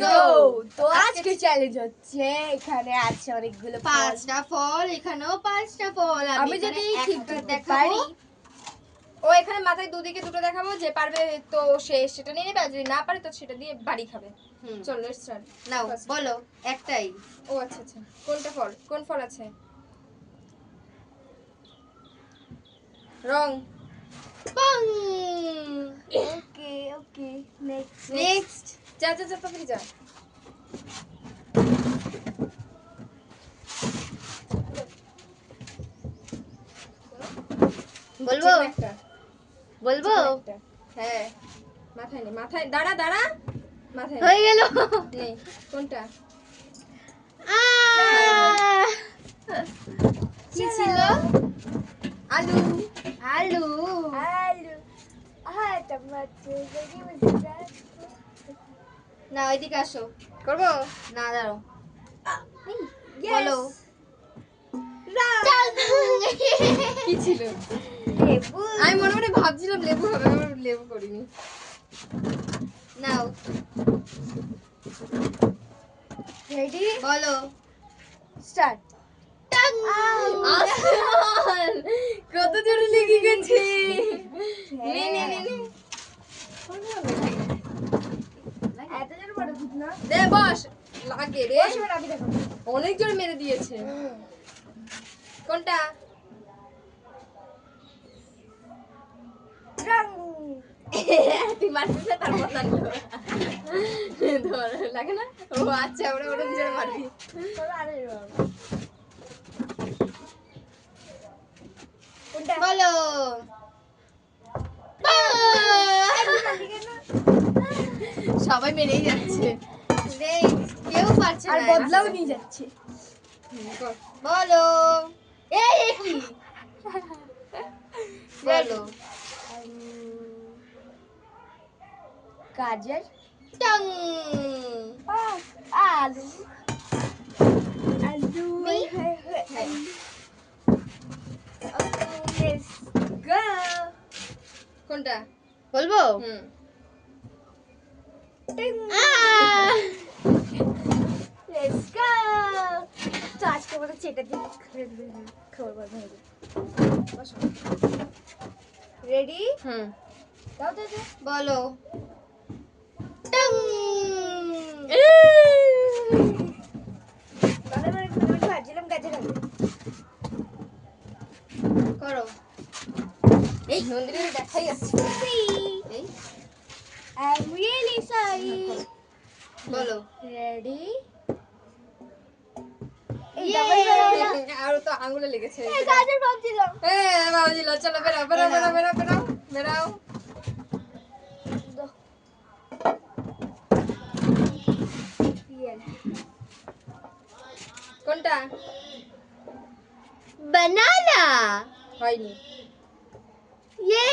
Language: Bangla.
Let's go. তো আজকে চ্যালেঞ্জ হচ্ছে, এখানে আছে অনেকগুলো পাঁচটা ফল, এখানেও পাঁচটা ফল। আমি যদি ঠিক দেখাবো পারি, ও এখানে মাথায় দুদিকে দুটো দেখাবো, যে পারবে তো সে সেটা নিয়ে নেবে, আর যদি না পারে তো সেটা দিয়ে বাড়ি খাবে। চলো লেটস স্টার্ট। নাও বলো একটাই। ও আচ্ছা আচ্ছা, কোনটা ফল, কোন ফল আছে? রং। পাং। ওকে ওকে, নেক্সট নেক্সট যা যা যা, তাড়াতাড়ি যা। বলবো একটা বলবো একটা, হ্যাঁ মাথায় নে, মাথায় দাঁড়া দাঁড়া, মাথায় হয়ে গেল। নেই। কোনটা কি ছিল? আলু আলু। আলু, হ্যাঁ টমেটো। না ওইদিকে আসো। করবো না দাঁড়াও। বলো। বলো। কি ছিল? লেবু। আমি মনে মনে ভাবছিলাম লেবু হবে, আমার লেবু করিনি। নাও রেডি, বলো। স্টার্ট। টাং। কত জোরে লেগে গেছে। নে নে নে নে, এত জোরে বড় ঠিক না, দে বস। লাগে রে, অনেক জোরে মেরে দিয়েছে। কোনটা? তুই মারছিস না, তারপর লাগলো। ধর লাগে না? ও আচ্ছা, ওরা ওরকম জোরে মারবি। কোনটা? বলো। সবাই মেরেই যাচ্ছে, কেউ পারছে আর না। বদলাও নিয়ে যাচ্ছে। বলো। এই কি বলো। গাজর। টাং। আলু আলু, কোনটা বলবো। Let's go. তো আজকে মতো চেটা দিয়ে খবর রেডি, দাও দাও দাও। বলো। টাং। ভাবছিলাম গাজর হবে। করো। এই নন্দিনী দেখাই যাচ্ছে। এই I'm really sorry. বলো। রেডি, আর তো আঙুলে লেগেছে। গাজর ভাবছিলাম, হ্যাঁ ভাবছিলাম। চলো বেরাও বেরাও বেরাও বেরাও বেরাও বেরাও। কোনটা? বানানা। হয়নি। ইয়ে